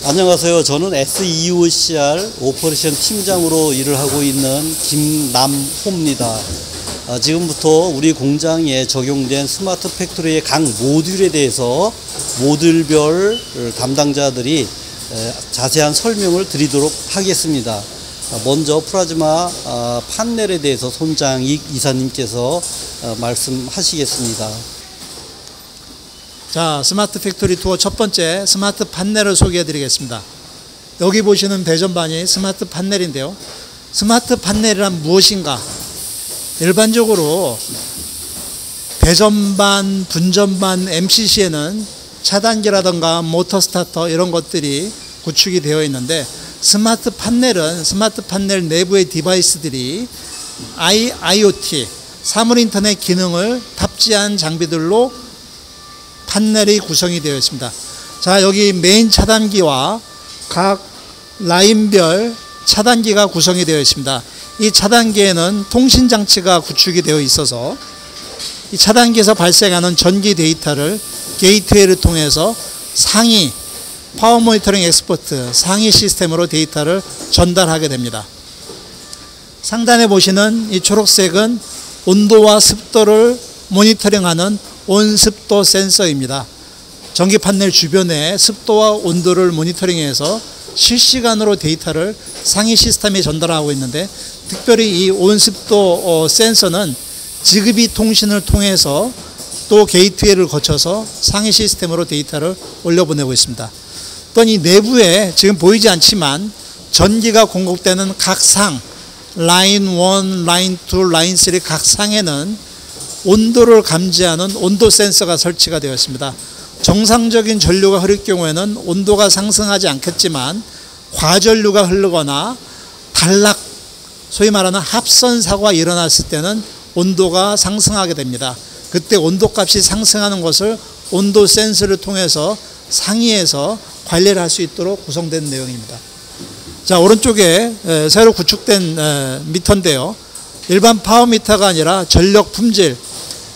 안녕하세요. 저는 SEOCR 오퍼레이션 팀장으로 일을 하고 있는 김남호입니다. 지금부터 우리 공장에 적용된 스마트 팩토리의 각 모듈에 대해서 모듈별 담당자들이 자세한 설명을 드리도록 하겠습니다. 먼저 플라즈마 판넬에 대해서 손장익 이사님께서 말씀하시겠습니다. 자, 스마트 팩토리 투어 첫 번째 스마트 판넬을 소개해 드리겠습니다. 여기 보시는 배전반이 스마트 판넬인데요. 스마트 판넬이란 무엇인가? 일반적으로 배전반, 분전반, MCC에는 차단기라든가 모터 스타터 이런 것들이 구축이 되어 있는데, 스마트 판넬은 스마트 판넬 내부의 디바이스들이 IoT, 사물 인터넷 기능을 탑재한 장비들로 판넬이 구성이 되어 있습니다. 자, 여기 메인 차단기와 각 라인별 차단기가 구성이 되어 있습니다. 이 차단기에는 통신장치가 구축이 되어 있어서 이 차단기에서 발생하는 전기 데이터를 게이트웨이를 통해서 상위 파워 모니터링 엑스포트 상위 시스템으로 데이터를 전달하게 됩니다. 상단에 보시는 이 초록색은 온도와 습도를 모니터링하는 온습도 센서입니다. 전기 판넬 주변의 습도와 온도를 모니터링해서 실시간으로 데이터를 상위 시스템에 전달하고 있는데, 특별히 이 온습도 센서는 지그비 통신을 통해서 또 게이트웨이를 거쳐서 상위 시스템으로 데이터를 올려보내고 있습니다. 또한 이 내부에 지금 보이지 않지만 전기가 공급되는 각 상, 라인 1, 라인 2, 라인 3 각 상에는 온도를 감지하는 온도 센서가 설치가 되어 있습니다. 정상적인 전류가 흐를 경우에는 온도가 상승하지 않겠지만 과전류가 흐르거나 단락, 소위 말하는 합선 사고가 일어났을 때는 온도가 상승하게 됩니다. 그때 온도값이 상승하는 것을 온도 센서를 통해서 상위에서 관리를 할 수 있도록 구성된 내용입니다. 자, 오른쪽에 새로 구축된 미터인데요. 일반 파워 미터가 아니라 전력 품질,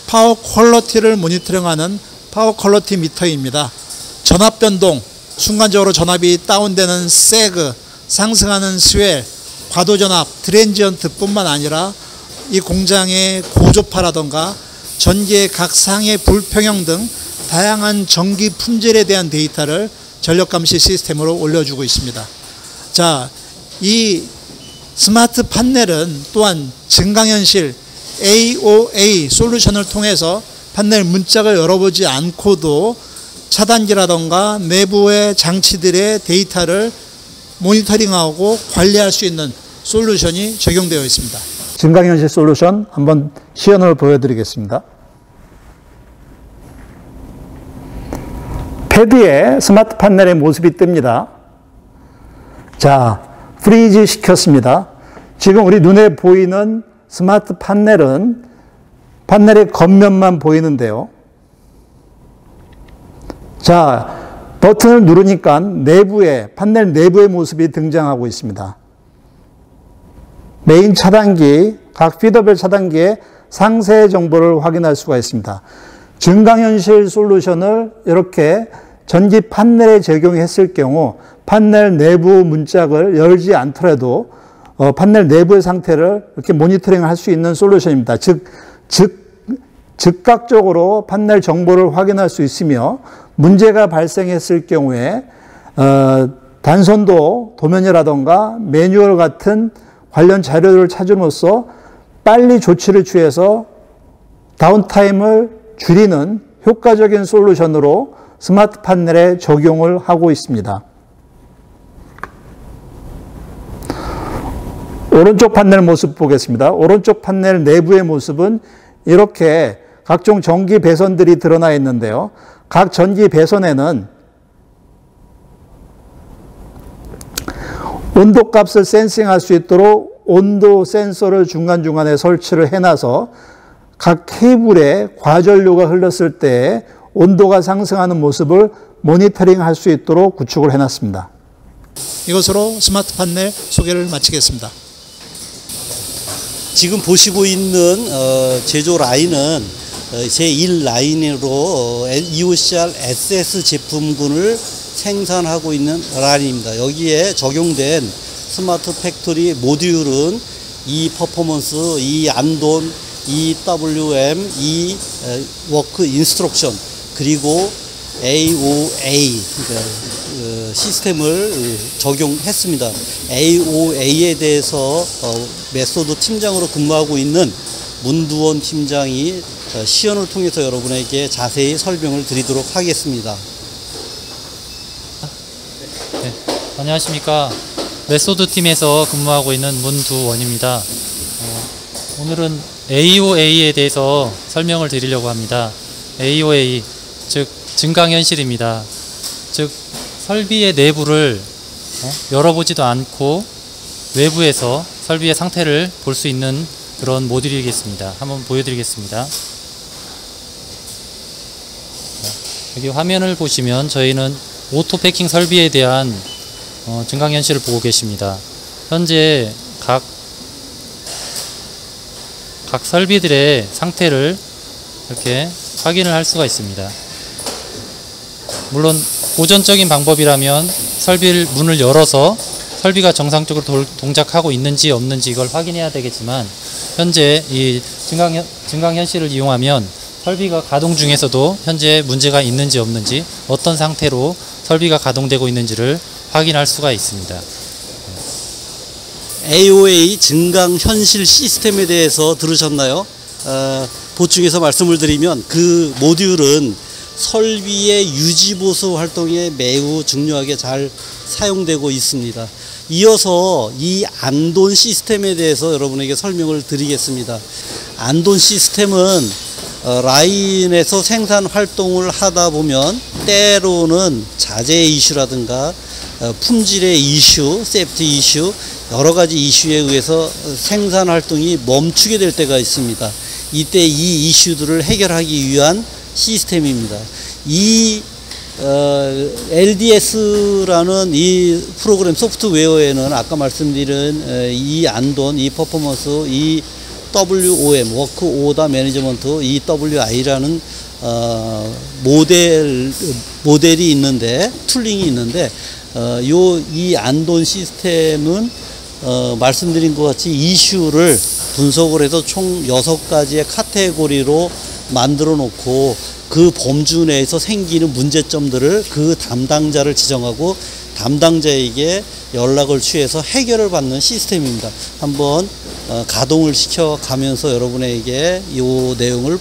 파워 퀄러티를 모니터링하는 파워 퀄러티 미터입니다. 전압 변동, 순간적으로 전압이 다운되는 세그, 상승하는 스웰, 과도 전압, 트랜지언트 뿐만 아니라 이 공장의 고조파라던가 전기의 각 상의 불평형 등 다양한 전기 품질에 대한 데이터를 전력 감시 시스템으로 올려주고 있습니다. 자, 이 스마트 판넬은 또한 증강현실 AOA 솔루션을 통해서 판넬 문짝을 열어보지 않고도 차단기라던가 내부의 장치들의 데이터를 모니터링하고 관리할 수 있는 솔루션이 적용되어 있습니다. 증강현실 솔루션 한번 시연을 보여드리겠습니다. 패드에 스마트 판넬의 모습이 뜹니다. 자, 프리즈 시켰습니다. 지금 우리 눈에 보이는 스마트 판넬은 판넬의 겉면만 보이는데요. 자, 버튼을 누르니까 판넬 내부의 모습이 등장하고 있습니다. 메인 차단기, 각 피더별 차단기의 상세 정보를 확인할 수가 있습니다. 증강현실 솔루션을 이렇게 전기 판넬에 적용했을 경우 판넬 내부 문짝을 열지 않더라도 판넬 내부의 상태를 이렇게 모니터링 할 수 있는 솔루션입니다. 즉각적으로 판넬 정보를 확인할 수 있으며, 문제가 발생했을 경우에 단선도 도면이라던가 매뉴얼 같은 관련 자료를 찾음으로써 빨리 조치를 취해서 다운타임을 줄이는 효과적인 솔루션으로 스마트 판넬에 적용을 하고 있습니다. 오른쪽 판넬 모습 보겠습니다. 오른쪽 판넬 내부의 모습은 이렇게 각종 전기 배선들이 드러나 있는데요. 각 전기 배선에는 온도값을 센싱할 수 있도록 온도 센서를 중간중간에 설치를 해놔서 각 케이블에 과전류가 흘렀을 때 온도가 상승하는 모습을 모니터링 할 수 있도록 구축을 해놨습니다. 이것으로 스마트 판넬 소개를 마치겠습니다. 지금 보시고 있는 제조 라인은 제1라인으로 EOCR SS 제품군을 생산하고 있는 라인입니다. 여기에 적용된 스마트 팩토리 모듈은 이 퍼포먼스, 이 안돈, 이 WM, 이 워크 인스트럭션, 그리고 AOA 시스템을 적용했습니다. AOA에 대해서 메소드 팀장으로 근무하고 있는 문두원 팀장이 시연을 통해서 여러분에게 자세히 설명을 드리도록 하겠습니다. 네, 안녕하십니까. 메소드 팀에서 근무하고 있는 문두원입니다. 오늘은 AOA에 대해서 설명을 드리려고 합니다. AOA, 즉 증강현실입니다. 즉 설비의 내부를 열어보지도 않고 외부에서 설비의 상태를 볼 수 있는 그런 모듈이겠습니다. 한번 보여드리겠습니다. 여기 화면을 보시면 저희는 오토 패킹 설비에 대한 증강현실을 보고 계십니다. 현재 각 설비들의 상태를 이렇게 확인을 할 수가 있습니다. 물론 고전적인 방법이라면 설비를 문을 열어서 설비가 정상적으로 동작하고 있는지 없는지 이걸 확인해야 되겠지만, 현재 이 증강현실을 이용하면 설비가 가동 중에서도 현재 문제가 있는지 없는지, 어떤 상태로 설비가 가동되고 있는지를 확인할 수가 있습니다. AOA 증강현실 시스템에 대해서 들으셨나요? 보충해서 말씀을 드리면 그 모듈은 설비의 유지보수 활동에 매우 중요하게 잘 사용되고 있습니다. 이어서 이 안돈 시스템에 대해서 여러분에게 설명을 드리겠습니다. 안돈 시스템은 라인에서 생산 활동을 하다 보면 때로는 자재 이슈라든가 품질의 이슈, 세프티 이슈, 여러 가지 이슈에 의해서 생산 활동이 멈추게 될 때가 있습니다. 이때 이 이슈들을 해결하기 위한 시스템입니다. 이 LDS라는 이 프로그램 소프트웨어에는 아까 말씀드린 이 안돈, 이 퍼포먼스, 이 WOM, 워크 오더 매니지먼트, 이 WI라는 모델이 있는데, 툴링이 있는데, 이 안돈 시스템은 말씀드린 것 같이 이슈를 분석을 해서 총 6가지의 카테고리로 만들어 놓고 그 범주 내에서 생기는 문제점들을 그 담당자를 지정하고 담당자에게 연락을 취해서 해결을 받는 시스템입니다. 한번 가동을 시켜 가면서 여러분에게 이 내용을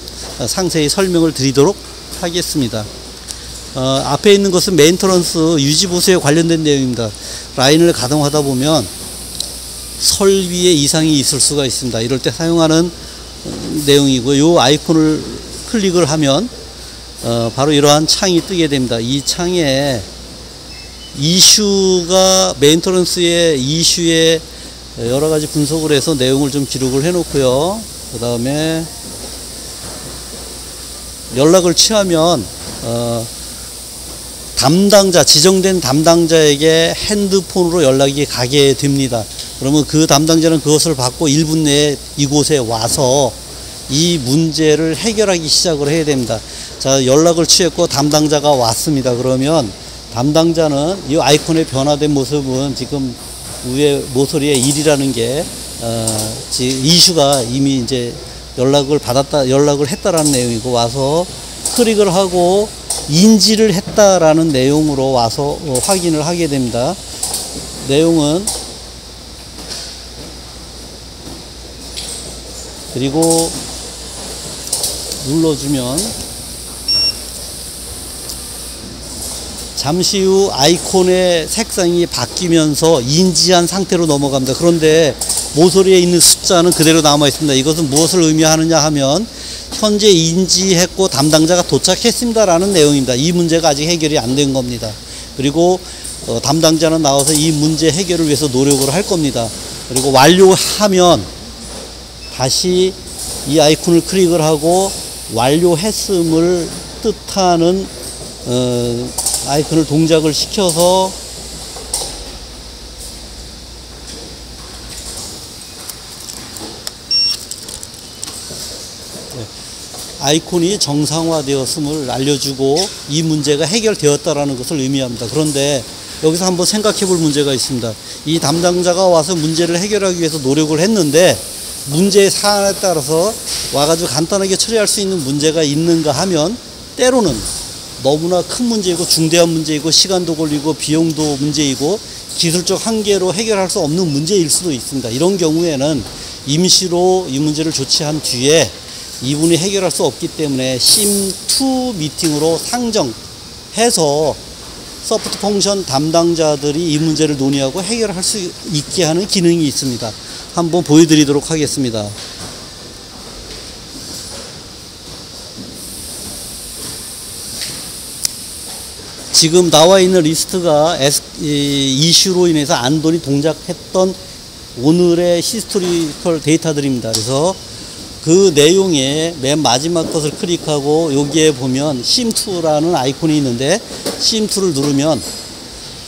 상세히 설명을 드리도록 하겠습니다. 앞에 있는 것은 메인터넌스 유지보수에 관련된 내용입니다. 라인을 가동하다 보면 설비에 이상이 있을 수가 있습니다. 이럴 때 사용하는 내용이고, 이 아이콘을 클릭을 하면 바로 이러한 창이 뜨게 됩니다. 이 창에 이슈가 메인터넌스의 이슈에 여러 가지 분석을 해서 내용을 좀 기록을 해 놓고요. 그 다음에 연락을 취하면 지정된 담당자에게 핸드폰으로 연락이 가게 됩니다. 그러면 그 담당자는 그것을 받고 1분 내에 이곳에 와서 이 문제를 해결하기 시작을 해야 됩니다. 자, 연락을 취했고 담당자가 왔습니다. 그러면 담당자는 이 아이콘의 변화된 모습은 지금 위에 모서리에 1이라는 게 이슈가 이미 이제 연락을 했다라는 내용이고, 와서 클릭을 하고 인지를 했다라는 내용으로 와서 확인을 하게 됩니다. 내용은 그리고 눌러주면 잠시 후 아이콘의 색상이 바뀌면서 인지한 상태로 넘어갑니다. 그런데 모서리에 있는 숫자는 그대로 남아 있습니다. 이것은 무엇을 의미하느냐 하면 현재 인지했고 담당자가 도착했습니다 라는 내용입니다. 이 문제가 아직 해결이 안 된 겁니다. 그리고 담당자는 나와서 이 문제 해결을 위해서 노력을 할 겁니다. 그리고 완료하면 다시 이 아이콘을 클릭을 하고 완료했음을 뜻하는 아이콘을 동작을 시켜서 아이콘이 정상화되었음을 알려주고 이 문제가 해결되었다라는 것을 의미합니다. 그런데 여기서 한번 생각해 볼 문제가 있습니다. 이 담당자가 와서 문제를 해결하기 위해서 노력을 했는데 문제의 사안에 따라서 와가지고 간단하게 처리할 수 있는 문제가 있는가 하면 때로는 너무나 큰 문제이고 중대한 문제이고 시간도 걸리고 비용도 문제이고 기술적 한계로 해결할 수 없는 문제일 수도 있습니다. 이런 경우에는 임시로 이 문제를 조치한 뒤에 이분이 해결할 수 없기 때문에 심2 미팅으로 상정해서 소프트 펑션 담당자들이 이 문제를 논의하고 해결할 수 있게 하는 기능이 있습니다. 한번 보여드리도록 하겠습니다. 지금 나와 있는 리스트가 이슈로 인해서 안돈이 동작했던 오늘의 히스토리컬 데이터들입니다. 그래서 그 내용의 맨 마지막 것을 클릭하고 여기에 보면 심2라는 아이콘이 있는데 심2를 누르면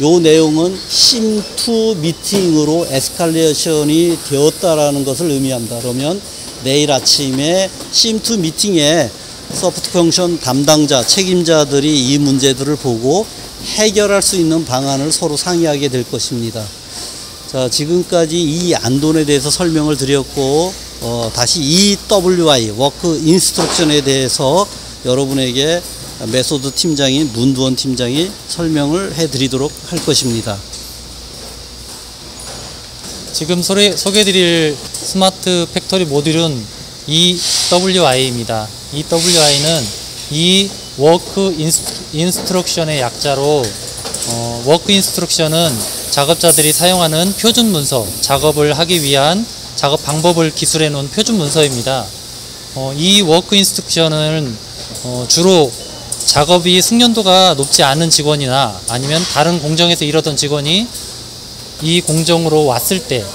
요 내용은 심2 미팅으로 에스컬레이션이 되었다라는 것을 의미합니다. 그러면 내일 아침에 심2 미팅에 소프트 펑션 담당자, 책임자들이 이 문제들을 보고 해결할 수 있는 방안을 서로 상의하게 될 것입니다. 자, 지금까지 이 안돈에 대해서 설명을 드렸고 다시 EWI, 워크 인스트럭션에 대해서 여러분에게 메소드 팀장인 문두원 팀장이 설명을 해드리도록 할 것입니다. 지금 소개해드릴 스마트 팩토리 모듈은 EWI입니다. EWI는 이 워크 인스트럭션의 약자로 워크 인스트럭션은 작업자들이 사용하는 표준 문서, 작업을 하기 위한 작업 방법을 기술해 놓은 표준 문서입니다. 이 워크 인스트럭션은 주로 작업이 숙련도가 높지 않은 직원이나 아니면 다른 공정에서 일하던 직원이 이 공정으로 왔을 때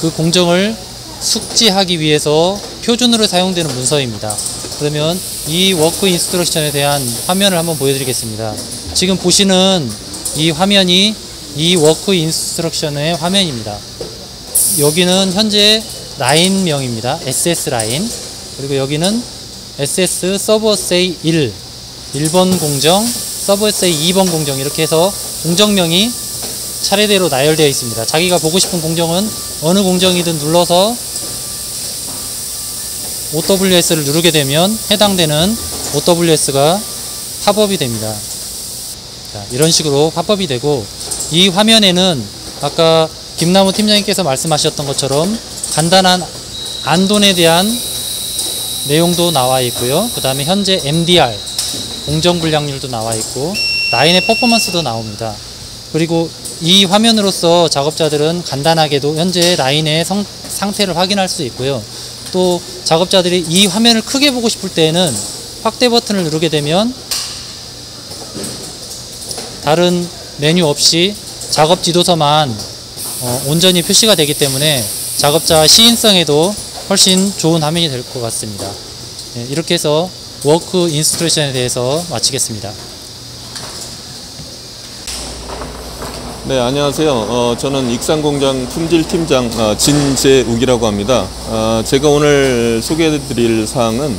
그 공정을 숙지하기 위해서 표준으로 사용되는 문서입니다. 그러면 이 워크 인스트럭션에 대한 화면을 한번 보여드리겠습니다. 지금 보시는 이 화면이 이 워크 인스트럭션의 화면입니다. 여기는 현재 라인명입니다. SS 라인. 그리고 여기는 SS 서브어세이 1번 공정, 서브어세이 2번 공정, 이렇게 해서 공정명이 차례대로 나열되어 있습니다. 자기가 보고 싶은 공정은 어느 공정이든 눌러서 OWS를 누르게 되면 해당되는 OWS가 팝업이 됩니다. 자, 이런 식으로 팝업이 되고, 이 화면에는 아까 김나무 팀장님께서 말씀하셨던 것처럼 간단한 안돈에 대한 내용도 나와 있고요. 그 다음에 현재 MDR, 공정 불량률도 나와 있고, 라인의 퍼포먼스도 나옵니다. 그리고 이 화면으로서 작업자들은 간단하게도 현재 라인의 상태를 확인할 수 있고요. 또 작업자들이 이 화면을 크게 보고 싶을 때에는 확대 버튼을 누르게 되면 다른 메뉴 없이 작업 지도서만 온전히 표시가 되기 때문에 작업자 시인성에도 훨씬 좋은 화면이 될 것 같습니다. 네, 이렇게 해서 워크 인스트럭션에 대해서 마치겠습니다. 네, 안녕하세요. 저는 익산공장 품질팀장 진재욱이라고 합니다. 제가 오늘 소개해드릴 사항은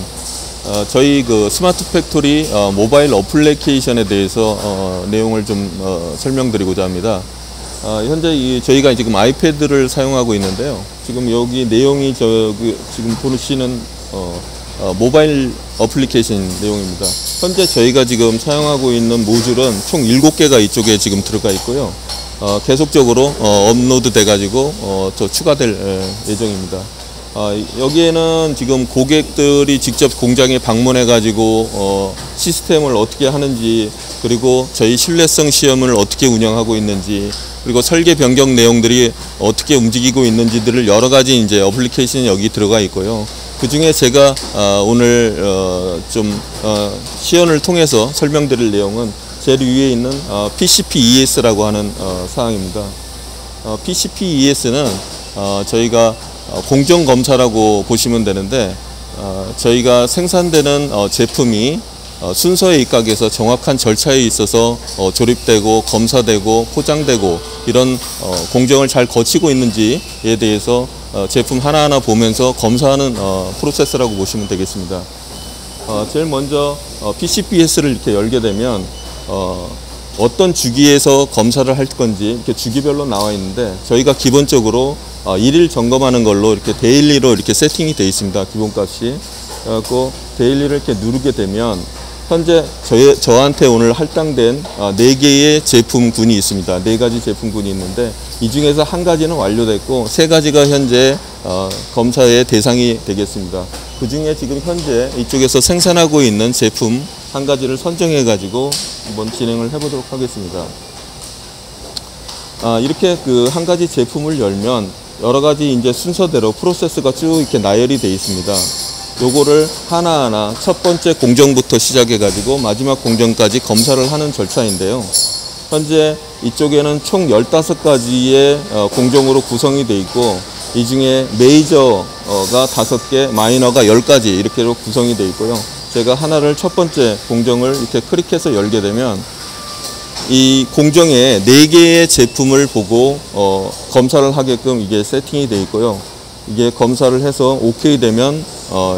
저희 그 스마트 팩토리 모바일 어플리케이션에 대해서 내용을 좀 설명드리고자 합니다. 현재 저희가 지금 아이패드를 사용하고 있는데요. 지금 여기 내용이 지금 보시는 모바일 어플리케이션 내용입니다. 현재 저희가 지금 사용하고 있는 모듈은 총 7개가 이쪽에 지금 들어가 있고요. 계속적으로 업로드 돼가지고 더 추가될 예정입니다. 여기에는 지금 고객들이 직접 공장에 방문해가지고 시스템을 어떻게 하는지, 그리고 저희 신뢰성 시험을 어떻게 운영하고 있는지, 그리고 설계 변경 내용들이 어떻게 움직이고 있는지들을 여러 가지 이제 어플리케이션이 여기 들어가 있고요. 그 중에 제가 오늘 좀 시연을 통해서 설명드릴 내용은 제일 위에 있는 PCP-ES라고 하는 사항입니다. PCP-ES는 저희가 공정검사라고 보시면 되는데, 저희가 생산되는 제품이 순서에 입각해서 정확한 절차에 있어서 조립되고 검사되고 포장되고 이런 공정을 잘 거치고 있는지에 대해서 제품 하나하나 보면서 검사하는 프로세스라고 보시면 되겠습니다. 제일 먼저 PCPS를 이렇게 열게 되면 어떤 주기에서 검사를 할 건지 이렇게 주기별로 나와 있는데, 저희가 기본적으로 1일 점검하는 걸로 이렇게 데일리로 이렇게 세팅이 되어 있습니다. 기본값이. 그래갖고 데일리를 이렇게 누르게 되면 현재 저한테 오늘 할당된 4개의 제품군이 있습니다. 4가지 제품군이 있는데, 이 중에서 1가지는 완료됐고 3가지가 현재 검사의 대상이 되겠습니다. 그 중에 지금 현재 이쪽에서 생산하고 있는 제품 1가지를 선정해 가지고 한번 진행을 해 보도록 하겠습니다. 이렇게 그 1가지 제품을 열면 여러 가지 이제 순서대로 프로세스가 쭉 이렇게 나열이 되어 있습니다. 요거를 하나하나 첫 번째 공정부터 시작해 가지고 마지막 공정까지 검사를 하는 절차인데요. 현재 이쪽에는 총 15가지의 공정으로 구성이 되어 있고, 이 중에 메이저가 5개, 마이너가 10가지 이렇게로 구성이 되어 있고요. 제가 하나를 첫 번째 공정을 이렇게 클릭해서 열게 되면 이 공정에 4개의 제품을 보고 검사를 하게끔 이게 세팅이 되어 있고요. 이게 검사를 해서 OK 되면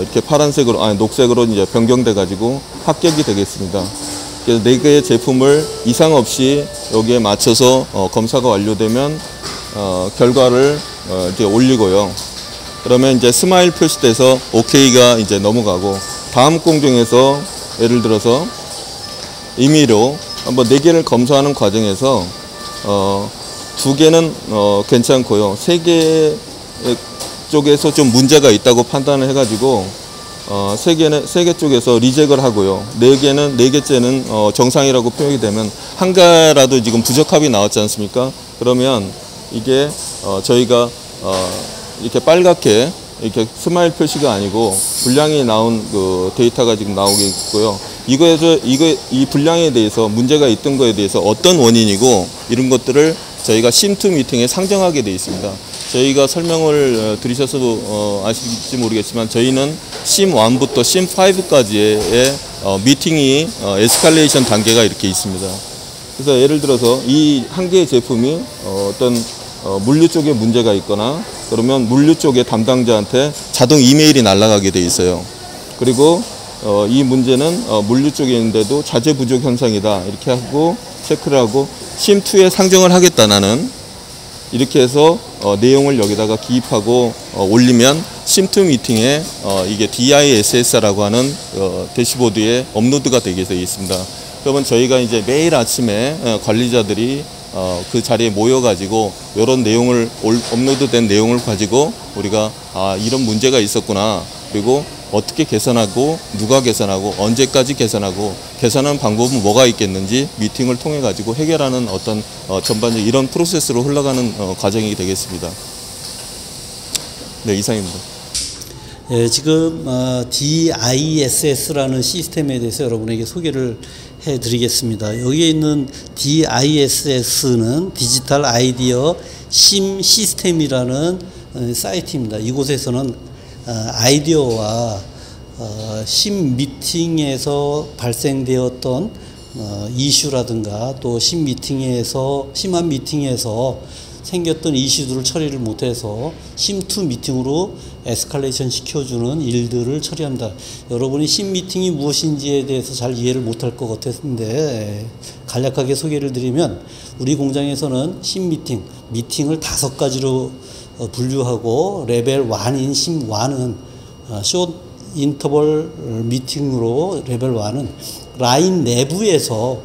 이렇게 파란색으로, 녹색으로 이제 변경돼 가지고 합격이 되겠습니다. 그래서 4개의 제품을 이상 없이 여기에 맞춰서 검사가 완료되면 결과를 이제 올리고요. 그러면 이제 스마일 표시돼서 OK가 이제 넘어가고, 다음 공정에서 예를 들어서 임의로 한번 4개를 검사하는 과정에서 2개는 괜찮고요. 3개 쪽에서 좀 문제가 있다고 판단을 해가지고 3개 쪽에서 리젝을 하고요. 4개째는 정상이라고 표현이 되면, 1가라도 지금 부적합이 나왔지 않습니까? 그러면 이게 저희가 이렇게 빨갛게 이렇게 스마일 표시가 아니고 불량이 나온 그 데이터가 지금 나오게 있고요. 이 불량에 대해서 문제가 있던 거에 대해서 어떤 원인이고 이런 것들을 저희가 심2 미팅에 상정하게 되어 있습니다. 저희가 설명을 들으셔서 아실지 모르겠지만, 저희는 심1부터 심5까지의 미팅이 에스컬레이션 단계가 이렇게 있습니다. 그래서 예를 들어서 이 1개의 제품이 어떤 물류 쪽에 문제가 있거나 그러면 물류 쪽의 담당자한테 자동 이메일이 날아가게 돼 있어요. 그리고 이 문제는 물류 쪽에 있는데도 자재 부족 현상이다 이렇게 하고 체크를 하고, 심2에 상정을 하겠다 나는, 이렇게 해서 내용을 여기다가 기입하고 올리면 심2 미팅에 이게 DISS라고 하는 대시보드에 업로드가 되게 되어 있습니다. 그러면 저희가 이제 매일 아침에 관리자들이 그 자리에 모여가지고 이런 내용을 업로드된 내용을 가지고 우리가 이런 문제가 있었구나, 그리고 어떻게 개선하고 누가 개선하고 언제까지 개선하고 개선하는 방법은 뭐가 있겠는지 미팅을 통해 가지고 해결하는 어떤 전반적 이런 프로세스로 흘러가는 과정이 되겠습니다. 네, 이상입니다. 예, 지금 DISS라는 시스템에 대해서 여러분에게 소개를 해드리겠습니다. 여기에 있는 DISS는 디지털 아이디어 심 시스템이라는 사이트입니다. 이곳에서는 아이디어와 심 미팅에서 발생되었던 이슈라든가 또 심 미팅에서 심한 미팅에서 생겼던 이슈들을 처리를 못해서 심2 미팅으로 에스컬레이션 시켜주는 일들을 처리합니다. 여러분이 심 미팅이 무엇인지에 대해서 잘 이해를 못할 것 같았는데 간략하게 소개를 드리면, 우리 공장에서는 심 미팅을 5가지로 분류하고, 레벨 1인 심1은 숏 인터벌 미팅으로, 레벨 1은 라인 내부에서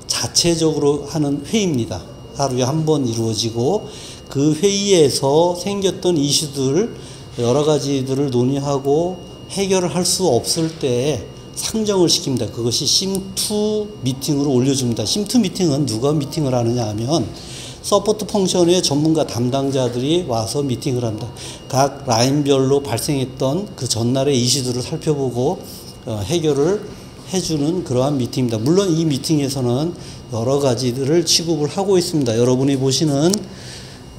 자체적으로 하는 회의입니다. 하루에 한 번 이루어지고, 그 회의에서 생겼던 이슈들 여러 가지들을 논의하고 해결을 할 수 없을 때 상정을 시킵니다. 그것이 심2 미팅으로 올려줍니다. 심2 미팅은 누가 미팅을 하느냐 하면 서포트 펑션의 전문가 담당자들이 와서 미팅을 합니다. 각 라인별로 발생했던 그 전날의 이슈들을 살펴보고 해결을 해주는 그러한 미팅입니다. 물론 이 미팅에서는 여러 가지들을 취급을 하고 있습니다. 여러분이 보시는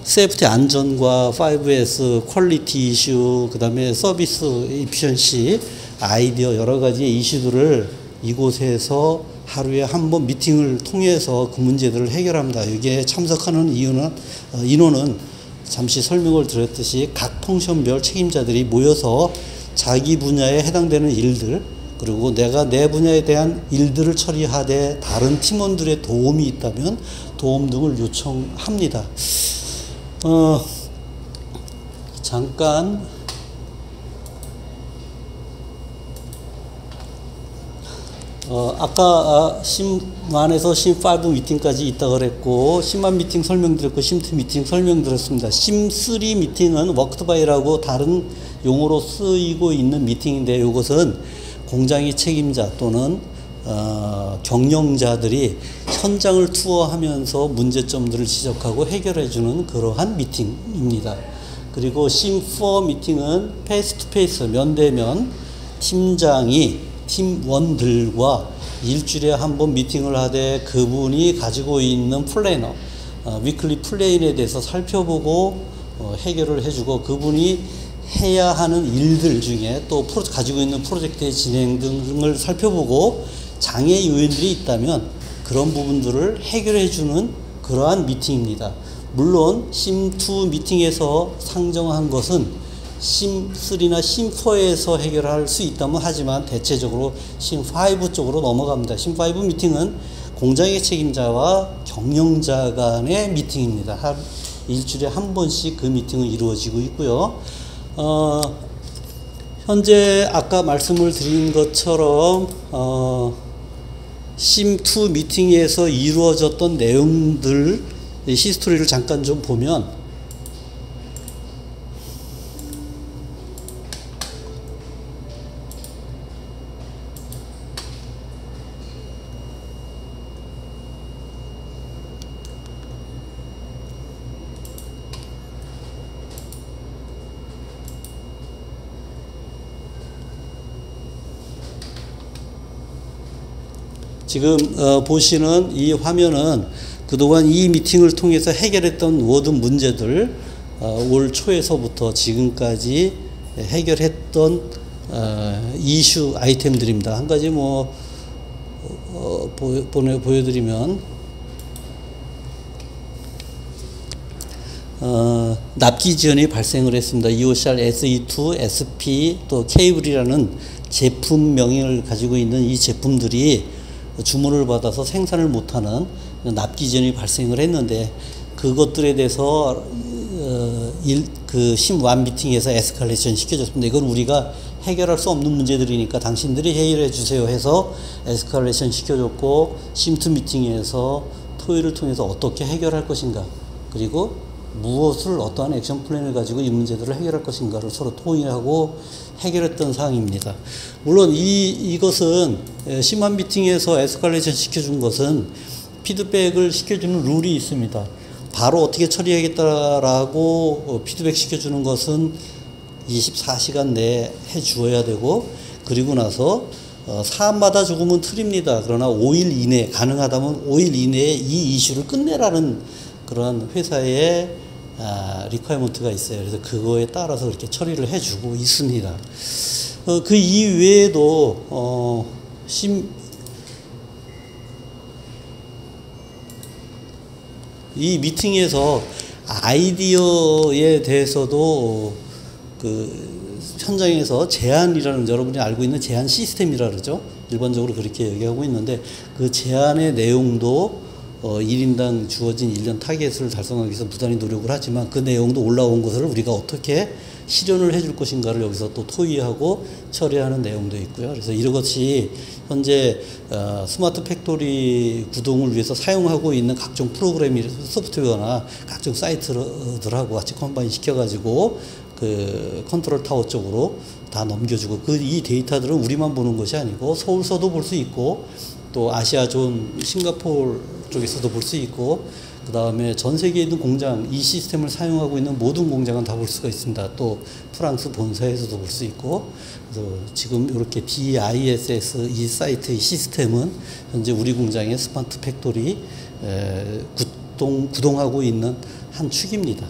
세이프티 안전과 5S 퀄리티 이슈, 그 다음에 서비스 이피션시, 아이디어 여러 가지의 이슈들을 이곳에서 하루에 한 번 미팅을 통해서 그 문제들을 해결합니다. 여기에 참석하는 인원은 잠시 설명을 드렸듯이 각 펑션별 책임자들이 모여서 자기 분야에 해당되는 일들, 그리고 내가 내 분야에 대한 일들을 처리하되 다른 팀원들의 도움이 있다면 도움 등을 요청합니다. 잠깐 아까 심1에서 심5 미팅까지 있다 그랬고, 심1 미팅 설명드렸고, 심2 미팅 설명드렸습니다. 심3 미팅은 워크드바이라고 다른 용어로 쓰이고 있는 미팅인데, 이것은 공장의 책임자 또는 경영자들이 현장을 투어하면서 문제점들을 지적하고 해결해주는 그러한 미팅입니다. 그리고 심4 미팅은 페이스 투 페이스, 면대면 팀장이 팀원들과 일주일에 한 번 미팅을 하되 그분이 가지고 있는 플래너, 위클리 플랜에 대해서 살펴보고 해결을 해주고, 그분이 해야 하는 일들 중에 또 가지고 있는 프로젝트의 진행 등을 살펴보고 장애 요인들이 있다면 그런 부분들을 해결해 주는 그러한 미팅입니다. 물론 심2 미팅에서 상정한 것은 심3나 심4에서 해결할 수 있다면 하지만 대체적으로 심5 쪽으로 넘어갑니다. 심5 미팅은 공장의 책임자와 경영자 간의 미팅입니다. 일주일에 한 번씩 그 미팅은 이루어지고 있고요. 현재 아까 말씀을 드린 것처럼 심2 미팅에서 이루어졌던 내용들 히스토리를 잠깐 좀 보면, 지금 보시는 이 화면은 그동안 이 미팅을 통해서 해결했던 모든 문제들, 올 초에서부터 지금까지 해결했던 이슈 아이템들입니다. 한 가지 보여드리면, 납기 지연이 발생을 했습니다. EOCR SE2, SP, 또 케이블이라는 제품 명을 가지고 있는 이 제품들이 주문을 받아서 생산을 못하는 납기 지연이 발생을 했는데, 그것들에 대해서 그 심1 미팅에서 에스컬레이션 시켜줬습니다. 이건 우리가 해결할 수 없는 문제들이니까 당신들이 해결해 주세요 해서 에스컬레이션 시켜줬고, 심2 미팅에서 토의를 통해서 어떻게 해결할 것인가, 그리고 무엇을 어떠한 액션 플랜을 가지고 이 문제들을 해결할 것인가를 서로 토의하고 해결했던 사항입니다. 물론 이것은 심1 미팅에서 에스컬레이션 시켜준 것은 피드백을 시켜주는 룰이 있습니다. 바로 어떻게 처리하겠다라고 피드백 시켜주는 것은 24시간 내에 해주어야 되고, 그리고 나서 사안마다 조금은 틀립니다. 그러나 5일 이내, 가능하다면 5일 이내에 이 이슈를 끝내라는 그런 회사의 리퀘어먼트가 있어요. 그래서 그거에 따라서 그렇게 처리를 해주고 있습니다. 그 이외에도 이 미팅에서 아이디어에 대해서도 그 현장에서 제안이라는, 여러분이 알고 있는 제안 시스템이라 그러죠. 일반적으로 그렇게 얘기하고 있는데, 그 제안의 내용도 1인당 주어진 1년 타겟을 달성하기 위해서 부단히 노력을 하지만, 그 내용도 올라온 것을 우리가 어떻게 실현을 해줄 것인가를 여기서 또 토의하고 처리하는 내용도 있고요. 그래서 이것이 현재 스마트 팩토리 구동을 위해서 사용하고 있는 각종 프로그램, 소프트웨어나 각종 사이트들하고 같이 컴바인 시켜가지고 그 컨트롤 타워 쪽으로 다 넘겨주고, 이 데이터들은 우리만 보는 것이 아니고 서울서도 볼 수 있고, 또 아시아존 싱가포르 쪽에서도 볼 수 있고, 그 다음에 전 세계에 있는 공장, 이 시스템을 사용하고 있는 모든 공장은 다 볼 수가 있습니다. 또 프랑스 본사에서도 볼 수 있고, 그래서 지금 이렇게 DISS 이 사이트의 시스템은 현재 우리 공장의 스마트 팩토리 구동하고 있는 한 축입니다.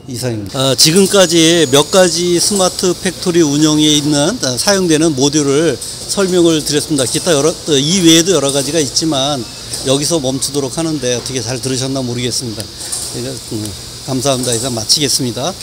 이상입니다. 지금까지 몇 가지 스마트 팩토리 운영에 있는 사용되는 모듈을 설명을 드렸습니다. 기타 이외에도 여러 가지가 있지만 여기서 멈추도록 하는데 어떻게 잘 들으셨나 모르겠습니다. 감사합니다. 이상 마치겠습니다.